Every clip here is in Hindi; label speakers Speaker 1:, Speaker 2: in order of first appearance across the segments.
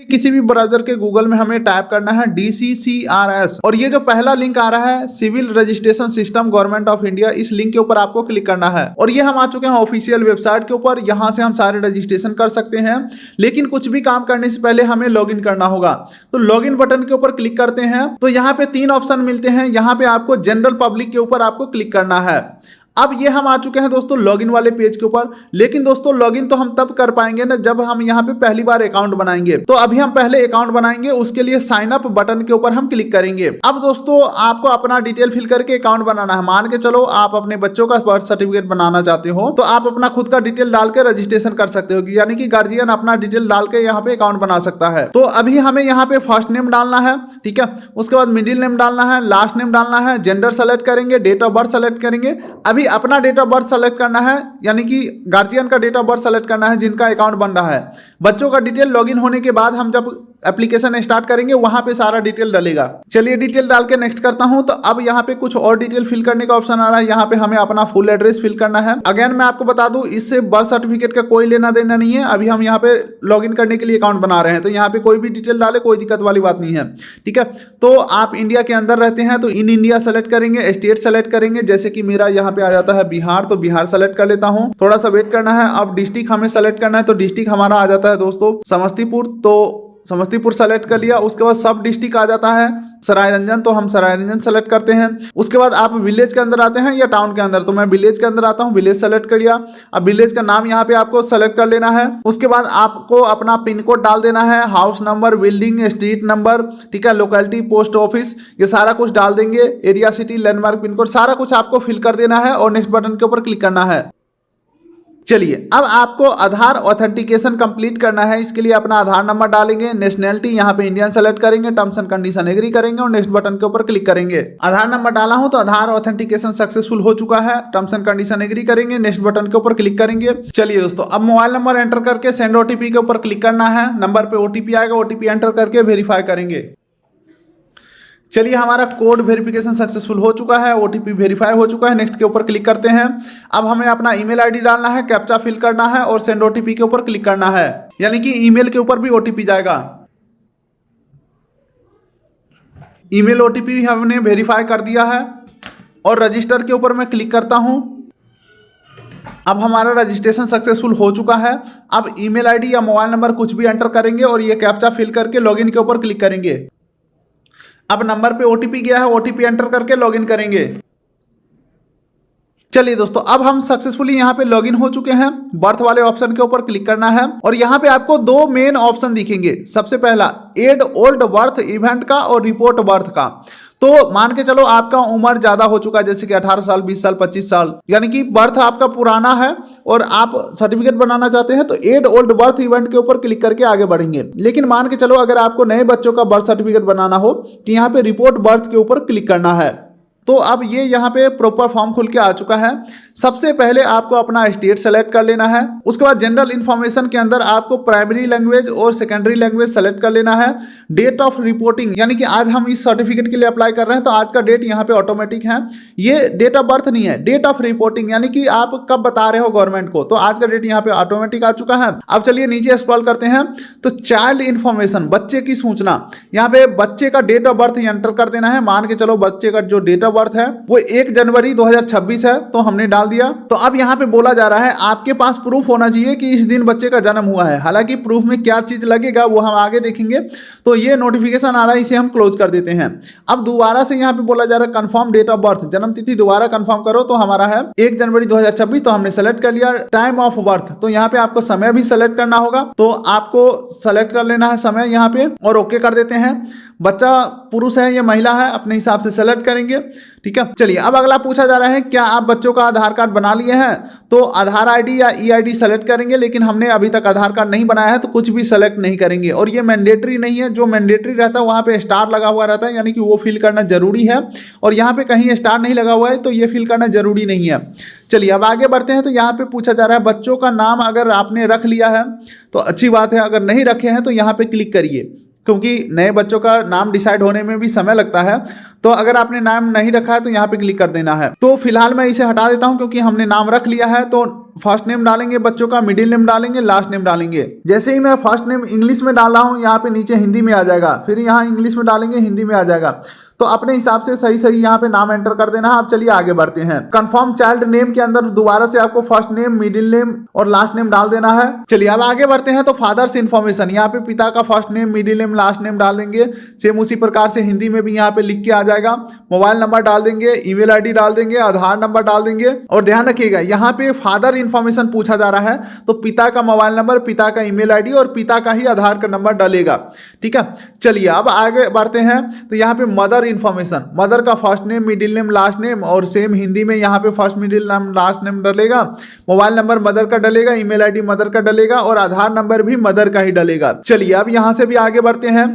Speaker 1: किसी भी ब्राउजर के गूगल में हमें टाइप करना है DCCRS और ये जो पहला लिंक आ रहा है civil registration system government of India, इस लिंक के ऊपर आपको क्लिक करना है और ये हम आ चुके हैं ऑफिशियल वेबसाइट के ऊपर। यहाँ से हम सारे रजिस्ट्रेशन कर सकते हैं, लेकिन कुछ भी काम करने से पहले हमें लॉगिन करना होगा। तो लॉगिन बटन के ऊपर क्लिक करते हैं तो यहाँ पे 3 ऑप्शन मिलते हैं। यहाँ पे आपको जनरल पब्लिक के ऊपर आपको क्लिक करना है। अब ये हम आ चुके हैं दोस्तों लॉगिन वाले पेज के ऊपर, लेकिन दोस्तों लॉगिन तो हम तब कर पाएंगे ना जब हम यहाँ पे पहली बार अकाउंट बनाएंगे। तो अभी हम पहले अकाउंट बनाएंगे, उसके लिए साइन अप बटन के ऊपर हम क्लिक करेंगे। अब दोस्तों आपको अपना डिटेल फिल करके अकाउंट बनाना है। मान के चलो आप अपने बच्चों का बर्थ सर्टिफिकेट बनाना चाहते हो तो आप अपना खुद का डिटेल डाल के रजिस्ट्रेशन कर सकते हो, यानी कि गार्जियन अपना डिटेल डाल के यहाँ पे अकाउंट बना सकता है। तो अभी हमें यहाँ पे फर्स्ट नेम डालना है, ठीक है, उसके बाद मिडिल नेम डालना है, लास्ट नेम डालना है, जेंडर सेलेक्ट करेंगे, डेट ऑफ बर्थ सेलेक्ट करेंगे। अभी अपना डेट ऑफ बर्थ सेलेक्ट करना है, यानी कि गार्जियन का डेट ऑफ बर्थ सेलेक्ट करना है जिनका अकाउंट बन रहा है। बच्चों का डिटेल लॉगिन होने के बाद हम जब एप्लीकेशन स्टार्ट करेंगे वहां पे सारा डिटेल डालेगा। चलिए डिटेल डाल के नेक्स्ट करता हूं। तो अब यहाँ पे कुछ और डिटेल फिल करने का ऑप्शन आ रहा है। यहाँ पे हमें अपना फुल एड्रेस फिल करना है। अगेन मैं आपको बता दूं इससे बर्थ सर्टिफिकेट का कोई लेना देना नहीं है। अभी हम यहाँ पे लॉगिन करने के लिए अकाउंट बना रहे हैं, तो यहाँ पे कोई भी डिटेल डाले कोई दिक्कत वाली बात नहीं है, ठीक है। तो आप इंडिया के अंदर रहते हैं तो इन इंडिया सेलेक्ट करेंगे, स्टेट सेलेक्ट करेंगे, जैसे कि मेरा यहाँ पे आ जाता है बिहार, तो बिहार सेलेक्ट कर लेता हूँ। थोड़ा सा वेट करना है। अब डिस्ट्रिक्ट हमें सेलेक्ट करना है, तो डिस्ट्रिक्ट हमारा आ जाता है दोस्तों समस्तीपुर, तो समस्तीपुर सेलेक्ट कर लिया। उसके बाद सब डिस्ट्रिक्ट आ जाता है सरायरंजन, तो हम सरायरंजन सेलेक्ट करते हैं। उसके बाद आप विलेज के अंदर आते हैं या टाउन के अंदर, तो मैं विलेज के अंदर आता हूं, विलेज सेलेक्ट कर लिया। अब विलेज का नाम यहाँ पे आपको सेलेक्ट कर लेना है। उसके बाद आपको अपना पिन कोड डाल देना है, house number, building, street number, ठीक है, लोकेलिटी, पोस्ट ऑफिस, ये सारा कुछ डाल देंगे, area, city, landmark, pin code, सारा कुछ आपको फिल कर देना है और नेक्स्ट बटन के ऊपर क्लिक करना है। चलिए अब आपको आधार ऑथेंटिकेशन कंप्लीट करना है। इसके लिए अपना आधार नंबर डालेंगे, नेशनैलिटी यहाँ पे इंडियन सेलेक्ट करेंगे, टर्म्स एंड कंडीशन एग्री करेंगे और नेक्स्ट बटन के ऊपर क्लिक करेंगे। आधार नंबर डाला हूं तो आधार ऑथेंटिकेशन सक्सेसफुल हो चुका है, टर्म्स एंड कंडीशन एग्री करेंगे, नेक्स्ट बटन के ऊपर क्लिक करेंगे। चलिए दोस्तों अब मोबाइल नंबर एंटर करके सेंड ओटीपी के ऊपर क्लिक करना है। नंबर पे ओटीपी आएगा, ओटीपी एंटर करके वेरीफाई करेंगे। चलिए हमारा कोड वेरिफिकेशन सक्सेसफुल हो चुका है, ओटीपी वेरीफाई हो चुका है, नेक्स्ट के ऊपर क्लिक करते हैं। अब हमें अपना ईमेल आईडी डालना है, कैप्चा फिल करना है और सेंड ओटीपी के ऊपर क्लिक करना है, यानी कि ईमेल के ऊपर भी ओटीपी जाएगा। ईमेल ओटीपी हमने वेरीफाई कर दिया है और रजिस्टर के ऊपर मैं क्लिक करता हूं। अब हमारा रजिस्ट्रेशन सक्सेसफुल हो चुका है। अब ईमेल आईडी या मोबाइल नंबर कुछ भी एंटर करेंगे और ये कैप्चा फिल करके लॉगिन के ऊपर क्लिक करेंगे। अब नंबर पे ओटीपी गया है, ओटीपी एंटर करके लॉगिन करेंगे। चलिए दोस्तों अब हम सक्सेसफुली यहाँ पे लॉगिन हो चुके हैं। बर्थ वाले ऑप्शन के ऊपर क्लिक करना है और यहाँ पे आपको 2 मेन ऑप्शन दिखेंगे। सबसे पहला एड ओल्ड बर्थ इवेंट का और रिपोर्ट बर्थ का। तो मान के चलो आपका उम्र ज्यादा हो चुका है, जैसे कि 18 साल, 20 साल, 25 साल, यानी कि बर्थ आपका पुराना है और आप सर्टिफिकेट बनाना चाहते हैं, तो एड ओल्ड बर्थ इवेंट के ऊपर क्लिक करके आगे बढ़ेंगे। लेकिन मान के चलो अगर आपको नए बच्चों का बर्थ सर्टिफिकेट बनाना हो तो यहाँ पे रिपोर्ट बर्थ के ऊपर क्लिक करना है। तो अब ये यहाँ पे प्रॉपर फॉर्म खुल के आ चुका है। सबसे पहले आपको अपना स्टेट सेलेक्ट कर लेना है। उसके बाद जनरल इन्फॉर्मेशन के अंदर आपको प्राइमरी लैंग्वेज और सेकेंडरी लैंग्वेज सेलेक्ट कर लेना है। डेट ऑफ रिपोर्टिंग, यानी कि आज हम इस सर्टिफिकेट के लिए अप्लाई कर रहे हैं तो आज का डेट यहाँ पे ऑटोमेटिक है, ये डेट ऑफ बर्थ नहीं है। डेट ऑफ रिपोर्टिंग यानी कि आप कब बता रहे हो गवर्नमेंट को, तो आज का डेट यहाँ पे ऑटोमेटिक आ चुका है। अब चलिए नीचे स्क्रॉल करते हैं तो चाइल्ड इन्फॉर्मेशन, बच्चे की सूचना, यहाँ पे बच्चे का डेट ऑफ बर्थ एंटर कर देना है। मान के चलो बच्चे का जो डेट ऑफ बर्थ है वो 1 जनवरी 2026 है, तो हमने डाल दिया। तो अब यहाँ पे बोला जा रहा है आपके पास प्रूफ होना चाहिए कि इस दिन बच्चे का जन्म हुआ है। हालांकि प्रूफ में क्या चीज लगेगा वो हम आगे देखेंगे। तो ये नोटिफिकेशन आ रहा है, इसे हम क्लोज कर देते हैं। अब दोबारा से यहाँ पे बोला जा रहा है कंफर्म डेट ऑफ बर्थ, जन्म तिथि दोबारा कंफर्म करो, तो हमारा है 1 जनवरी 2026, तो हमने सेलेक्ट कर लिया। टाइम ऑफ बर्थ, तो यहाँ पे आपको समय भी सेलेक्ट करना होगा, तो आपको सेलेक्ट कर लेना है समय यहाँ पे और ओके कर देते हैं। बच्चा पुरुष है या महिला है अपने हिसाब से सेलेक्ट करेंगे, ठीक है। चलिए अब अगला पूछा जा रहा है क्या आप बच्चों का आधार कार्ड बना लिए हैं, तो आधार आईडी या ई आईडी सेलेक्ट करेंगे। लेकिन हमने अभी तक आधार कार्ड नहीं बनाया है तो कुछ भी सेलेक्ट नहीं करेंगे और ये मैंडेटरी नहीं है। जो मैंडेटरी रहता है वहां पे स्टार लगा हुआ रहता है, यानी कि वो फिल करना जरूरी है और यहाँ पे कहीं स्टार नहीं लगा हुआ है तो ये फिल करना जरूरी नहीं है। चलिए अब आगे बढ़ते हैं। तो यहाँ पे पूछा जा रहा है बच्चों का नाम अगर आपने रख लिया है तो अच्छी बात है, अगर नहीं रखे हैं तो यहाँ पे क्लिक करिए। क्योंकि नए बच्चों का नाम डिसाइड होने में भी समय लगता है। तो अगर आपने नाम नहीं रखा है तो यहाँ पे क्लिक कर देना है। तो फिलहाल मैं इसे हटा देता हूँ क्योंकि हमने नाम रख लिया है। तो फर्स्ट नेम डालेंगे बच्चों का, मिडिल नेम डालेंगे, लास्ट नेम डालेंगे। जैसे ही मैं फर्स्ट नेम इंग्लिश में डाल रहा हूँ, यहाँ पे नीचे हिंदी में आ जाएगा, फिर यहाँ इंग्लिश में डालेंगे, हिंदी में आ जाएगा। तो अपने हिसाब से सही सही यहाँ पे नाम एंटर कर देना है। अब चलिए आगे बढ़ते हैं। कंफर्म चाइल्ड नेम के अंदर दोबारा से आपको फर्स्ट नेम, मिडिल नेम और लास्ट नेम डाल देना है। चलिए अब आगे बढ़ते हैं। तो फादर्स इन्फॉर्मेशन, यहाँ पे पिता का first name, middle name, last name डाल देंगे। सेम उसी प्रकार से हिंदी में भी यहाँ पे लिख के आ जाएगा। मोबाइल नंबर डाल देंगे, ईमेल आईडी डाल देंगे, आधार नंबर डाल देंगे। और ध्यान रखिएगा यहाँ पे फादर इन्फॉर्मेशन पूछा जा रहा है तो पिता का मोबाइल नंबर, पिता का ईमेल आईडी और पिता का ही आधार का नंबर डालेगा। ठीक है, चलिए अब आगे बढ़ते हैं। तो यहाँ पे मदर इन्फॉर्मेशन, मदर का first name, middle name, last name और सेम हिंदी में यहाँ पे first middle name last name डलेगा। मोबाइल नंबर मदर का डलेगा, ईमेल आईडी मदर का डलेगा और आधार नंबर भी मदर का ही डलेगा। चलिए अब यहाँ से भी आगे बढ़ते हैं।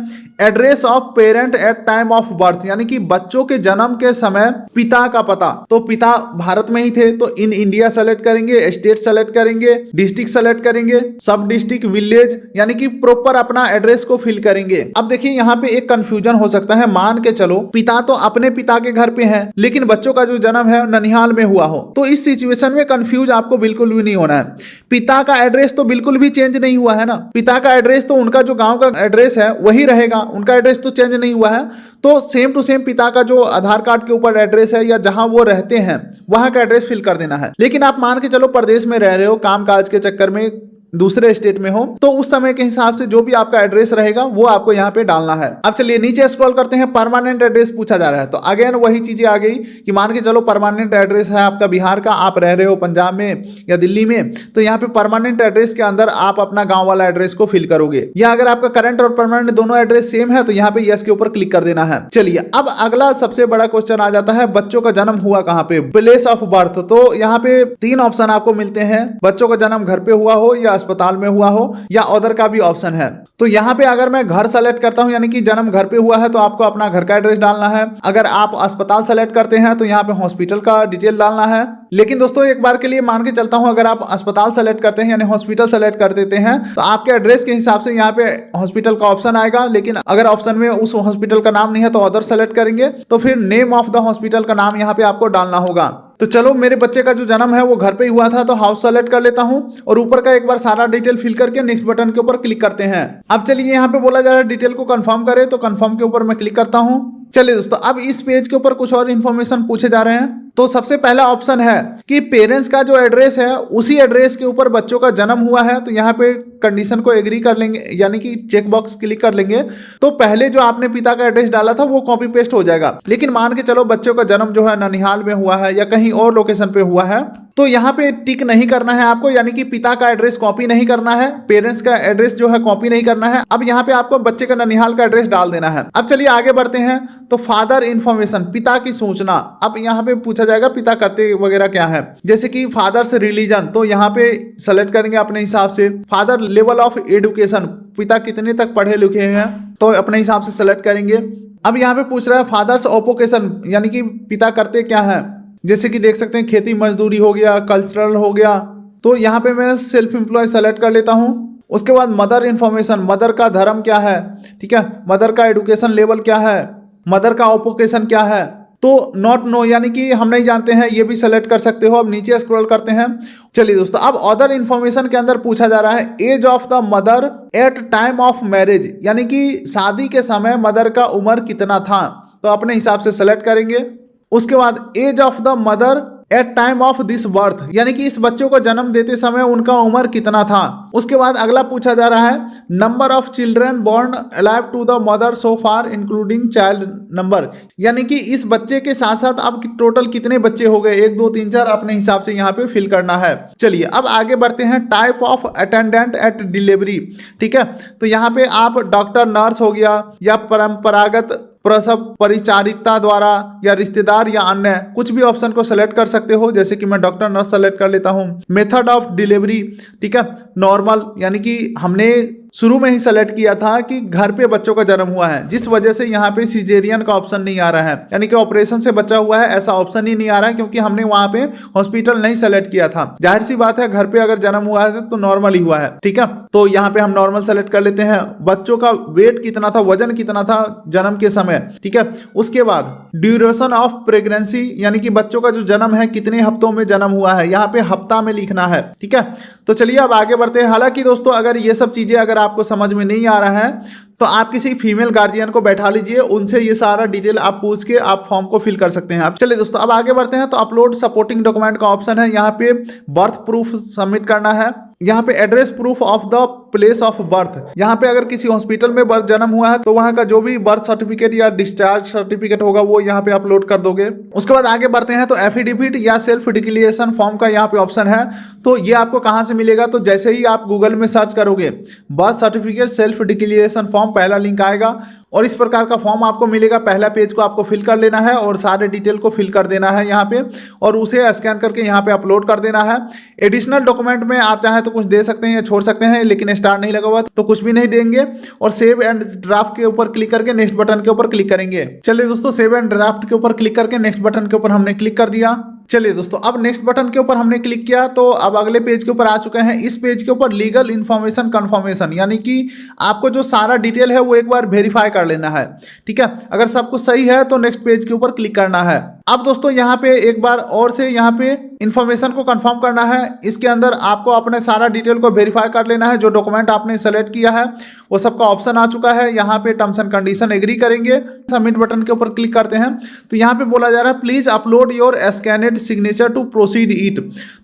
Speaker 1: Address of parent at time of birth, यानी कि बच्चों के जन्म के समय पिता का पता। तो पिता भारत में ही थे तो इन इंडिया सेलेक्ट करेंगे, स्टेट सेलेक्ट करेंगे, डिस्ट्रिक्ट सेलेक्ट करेंगे, सब डिस्ट्रिक्ट, विलेज, यानी कि प्रॉपर अपना एड्रेस को फिल करेंगे। अब देखिए यहाँ पे एक कंफ्यूजन हो सकता है। मान के चलो पिता तो अपने पिता के घर पे है लेकिन बच्चों का जो जन्म है ननिहाल में हुआ हो, तो इस सिचुएशन में कंफ्यूज आपको बिल्कुल भी नहीं होना है। पिता का एड्रेस तो बिल्कुल भी चेंज नहीं हुआ है ना, पिता का एड्रेस तो उनका जो गांव का एड्रेस है वही रहेगा, उनका एड्रेस तो चेंज नहीं हुआ है। तो सेम टू सेम पिता का जो आधार कार्ड के ऊपर एड्रेस है या जहां वो रहते हैं वहां का एड्रेस फिल कर देना है। लेकिन आप मान के चलो परदेश में रह रहे हो, काम काज के चक्कर में दूसरे स्टेट में हो, तो उस समय के हिसाब से जो भी आपका एड्रेस रहेगा वो आपको यहाँ पे डालना है। अब चलिए नीचे स्क्रॉल करते हैं। परमानेंट एड्रेस पूछा जा रहा है तो अगेन वही चीजें आ गई कि मान के चलो परमानेंट एड्रेस है आपका बिहार का, आप रह रहे हो पंजाब में या दिल्ली में, तो यहाँ पे परमानेंट एड्रेस के अंदर आप अपना गाँव वाला एड्रेस को फिल करोगे। या अगर आपका करंट और परमानेंट दोनों एड्रेस सेम है तो यहाँ पे यस के ऊपर क्लिक कर देना है। चलिए अब अगला सबसे बड़ा क्वेश्चन आ जाता है, बच्चों का जन्म हुआ कहाँ पे, प्लेस ऑफ बर्थ। तो यहाँ पे 3 ऑप्शन आपको मिलते हैं, बच्चों का जन्म घर पे हुआ हो या अस्पताल में हुआ हो या अदर का भी ऑप्शन है। तो यहाँ पे अगर मैं घर सेलेक्ट करता हूँ यानी कि जन्म घर पे हुआ है तो आपको अपना घर का एड्रेस डालना है। अगर आप अस्पताल सेलेक्ट करते हैं तो यहाँ पे हॉस्पिटल का डिटेल डालना है। लेकिन दोस्तों एक बार के लिए मान के चलता हूँ, अगर आप अस्पताल सेलेक्ट करते हैं यानी हॉस्पिटल सेलेक्ट कर देते हैं तो आपके एड्रेस के हिसाब से यहाँ पे हॉस्पिटल का ऑप्शन आएगा। लेकिन अगर ऑप्शन में उस हॉस्पिटल का नाम नहीं है तो अदर सेलेक्ट करेंगे तो फिर नेम ऑफ द हॉस्पिटल का नाम यहाँ पे आपको डालना होगा। तो चलो मेरे बच्चे का जो जन्म है वो घर पे ही हुआ था तो हाउस सेलेक्ट कर लेता हूं और ऊपर का एक बार सारा डिटेल फिल करके नेक्स्ट बटन के ऊपर क्लिक करते हैं। अब चलिए यहाँ पे बोला जा रहा है डिटेल को कंफर्म करें, तो कंफर्म के ऊपर मैं क्लिक करता हूं। चलिए दोस्तों अब इस पेज के ऊपर कुछ और इन्फॉर्मेशन पूछे जा रहे हैं। तो सबसे पहला ऑप्शन है कि पेरेंट्स का जो एड्रेस है उसी एड्रेस के ऊपर बच्चों का जन्म हुआ है, तो यहाँ पे कंडीशन को एग्री कर लेंगे यानी कि चेक बॉक्स क्लिक कर लेंगे। तो पहले जो आपने पिता का एड्रेस डाला था वो कॉपी पेस्ट हो जाएगा। लेकिन मान के चलो बच्चों का जन्म जो है ननिहाल में हुआ है या कहीं और लोकेशन पे हुआ है तो यहाँ पे टिक नहीं करना है आपको, यानी कि पिता का एड्रेस कॉपी नहीं करना है, पेरेंट्स का एड्रेस जो है कॉपी नहीं करना है। अब यहाँ पे आपको बच्चे का ननिहाल का एड्रेस डाल देना है। अब चलिए आगे बढ़ते हैं। तो फादर इन्फॉर्मेशन, पिता की सूचना। अब यहाँ पे पूछा जाएगा पिता करते वगैरह क्या है, जैसे कि फादर्स रिलीजन, तो यहाँ पे सेलेक्ट करेंगे अपने हिसाब से। फादर लेवल ऑफ एजुकेशन, पिता कितने तक पढ़े लिखे हैं तो अपने हिसाब से सेलेक्ट करेंगे। अब यहाँ पे पूछ रहा है फादर्स ऑक्यूपेशन, यानी कि पिता करते क्या है, जैसे कि देख सकते हैं खेती मजदूरी हो गया, कल्चरल हो गया, तो यहाँ पे मैं सेल्फ एम्प्लॉय सेलेक्ट कर लेता हूँ। उसके बाद मदर इन्फॉर्मेशन, मदर का धर्म क्या है, ठीक है, मदर का एजुकेशन लेवल क्या है, मदर का ऑक्यूपेशन क्या है। तो नॉट नो यानी कि हम नहीं जानते हैं, ये भी सेलेक्ट कर सकते हो। अब नीचे स्क्रॉल करते हैं। चलिए दोस्तों अब अदर इन्फॉर्मेशन के अंदर पूछा जा रहा है age of the mother at time of marriage, यानी कि शादी के समय मदर का उम्र कितना था, तो अपने हिसाब से सेलेक्ट करेंगे। उसके बाद age of the mother at time of this birth, यानी कि इस बच्चों को जन्म देते समय उनका उम्र कितना था। उसके बाद अगला पूछा जा रहा है number of children born alive to the mother so far including child number, यानी कि इस बच्चे के साथ साथ अब टोटल कितने बच्चे हो गए, 1 2 3 4 अपने हिसाब से यहाँ पे फिल करना है। चलिए अब आगे बढ़ते हैं। Type of attendant at delivery, ठीक है, तो यहाँ पे आप डॉक्टर नर्स हो गया या परंपरागत प्रसव परिचारिता द्वारा या रिश्तेदार या अन्य कुछ भी ऑप्शन को सेलेक्ट कर सकते हो, जैसे कि मैं डॉक्टर नर्स सेलेक्ट कर लेता हूं। मेथड ऑफ डिलीवरी, ठीक है, नॉर्मल, यानी कि हमने शुरू में ही सेलेक्ट किया था कि घर पे बच्चों का जन्म हुआ है, जिस वजह से यहाँ पे सिजेरियन का ऑप्शन नहीं आ रहा है, यानी कि ऑपरेशन से बच्चा हुआ है ऐसा ऑप्शन ही नहीं आ रहा है, क्योंकि हमने वहां पे हॉस्पिटल नहीं सेलेक्ट किया था। जाहिर सी बात है घर पे अगर जन्म हुआ है तो नॉर्मल ही हुआ है, ठीक है। तो यहाँ पे हम नॉर्मल सेलेक्ट कर लेते हैं। बच्चों का वेट कितना था, वजन कितना था जन्म के समय, ठीक है। उसके बाद ड्यूरेशन ऑफ प्रेगनेंसी, यानी कि बच्चों का जो जन्म है कितने हफ्तों में जन्म हुआ है, यहाँ पे हफ्ता में लिखना है, ठीक है। तो चलिए अब आगे बढ़ते हैं। हालांकि दोस्तों अगर ये सब चीजें अगर आपको समझ में नहीं आ रहा है तो आप किसी फीमेल गार्जियन को बैठा लीजिए, उनसे ये सारा डिटेल आप पूछ के आप फॉर्म को फिल कर सकते हैं। आप चलिए दोस्तों अब आगे बढ़ते हैं। तो अपलोड सपोर्टिंग डॉक्यूमेंट का ऑप्शन है, यहाँ पे बर्थ प्रूफ सबमिट करना है, यहाँ पे address proof of the place of birth, यहाँ पे अगर किसी हॉस्पिटल में बर्थ जन्म हुआ है तो वहां का जो भी बर्थ सर्टिफिकेट या डिस्चार्ज सर्टिफिकेट होगा वो यहाँ पे अपलोड कर दोगे। उसके बाद आगे बढ़ते हैं। तो एफिडेविट या सेल्फ डिक्लेरेशन फॉर्म का यहाँ पे ऑप्शन है, तो ये आपको कहाँ से मिलेगा, तो जैसे ही आप गूगल में सर्च करोगे birth certificate self declaration form, पहला लिंक आएगा और इस प्रकार का फॉर्म आपको मिलेगा। पहला पेज को आपको फिल कर लेना है और सारे डिटेल को फिल कर देना है यहाँ पे, और उसे स्कैन करके यहाँ पे अपलोड कर देना है। एडिशनल डॉक्यूमेंट में आप चाहे तो कुछ दे सकते हैं या छोड़ सकते हैं, लेकिन स्टार नहीं लगा हुआ तो कुछ भी नहीं देंगे। और सेव एंड ड्राफ्ट के ऊपर क्लिक करके नेक्स्ट बटन के ऊपर क्लिक करेंगे। चलिए दोस्तों सेव एंड ड्राफ्ट के ऊपर क्लिक करके नेक्स्ट बटन के ऊपर हमने क्लिक कर दिया। चलिए दोस्तों अब नेक्स्ट बटन के ऊपर हमने क्लिक किया तो अब अगले पेज के ऊपर आ चुके हैं। इस पेज के ऊपर लीगल इन्फॉर्मेशन कंफर्मेशन, यानी कि आपको जो सारा डिटेल है वो एक बार वेरीफाई कर लेना है, ठीक है। अगर सब कुछ सही है तो नेक्स्ट पेज के ऊपर क्लिक करना है। अब दोस्तों यहाँ पे एक बार और से यहाँ पे इन्फॉर्मेशन को कंफर्म करना है। इसके अंदर आपको अपने सारा डिटेल को वेरीफाई कर लेना है। जो डॉक्यूमेंट आपने सेलेक्ट किया है वो सबका ऑप्शन आ चुका है। यहाँ पे टर्म्स एंड कंडीशन एग्री करेंगे, सबमिट बटन के ऊपर क्लिक करते हैं। तो यहाँ पे बोला जा रहा है please upload your scanned signature to proceed it.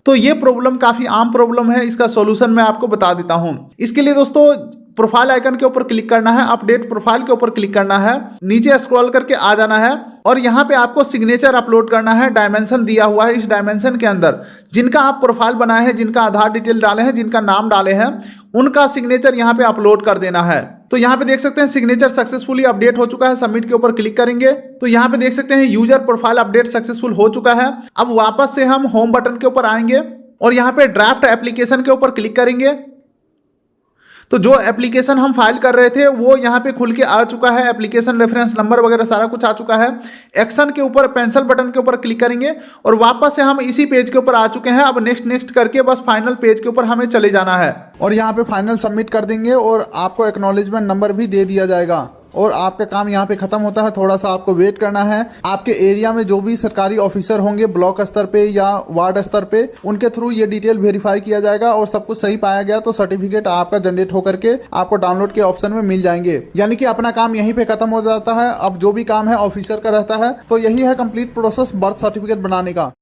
Speaker 1: तो ये प्रॉब्लम काफी आम प्रॉब्लम है, इसका सॉल्यूशन मैं आपको बता देता हूं। इसके लिए दोस्तों प्रोफाइल आइकन के ऊपर क्लिक करना है, अपडेट प्रोफाइल के ऊपर क्लिक करना है, नीचे स्क्रॉल करके आ जाना है और यहाँ पे आपको सिग्नेचर अपलोड करना है। डायमेंशन दिया हुआ है, इस डायमेंशन के अंदर जिनका आप प्रोफाइल बनाए हैं, जिनका आधार डिटेल डाले हैं, जिनका नाम डाले हैं, उनका सिग्नेचर यहाँ पे अपलोड कर देना है। तो यहाँ पे देख सकते हैं सिग्नेचर सक्सेसफुली अपडेट हो चुका है। सबमिट के ऊपर क्लिक करेंगे तो यहाँ पे देख सकते हैं यूजर प्रोफाइल अपडेट सक्सेसफुल हो चुका है। अब वापस से हम होम बटन के ऊपर आएंगे और यहाँ पे ड्राफ्ट एप्लीकेशन के ऊपर क्लिक करेंगे। तो जो एप्लीकेशन हम फाइल कर रहे थे वो यहाँ पे खुल के आ चुका है, एप्लीकेशन रेफरेंस नंबर वगैरह सारा कुछ आ चुका है। एक्शन के ऊपर पेंसिल बटन के ऊपर क्लिक करेंगे और वापस से हम इसी पेज के ऊपर आ चुके हैं। अब नेक्स्ट नेक्स्ट करके बस फाइनल पेज के ऊपर हमें चले जाना है और यहाँ पे फाइनल सबमिट कर देंगे और आपको एक्नॉलेजमेंट नंबर भी दे दिया जाएगा और आपका काम यहाँ पे खत्म होता है। थोड़ा सा आपको वेट करना है। आपके एरिया में जो भी सरकारी ऑफिसर होंगे ब्लॉक स्तर पे या वार्ड स्तर पे, उनके थ्रू ये डिटेल वेरीफाई किया जाएगा और सब कुछ सही पाया गया तो सर्टिफिकेट आपका जनरेट होकर के आपको डाउनलोड के ऑप्शन में मिल जाएंगे। यानी कि अपना काम यहीं पे खत्म हो जाता है। अब जो भी काम है ऑफिसर का रहता है। तो यही है कंप्लीट प्रोसेस बर्थ सर्टिफिकेट बनाने का।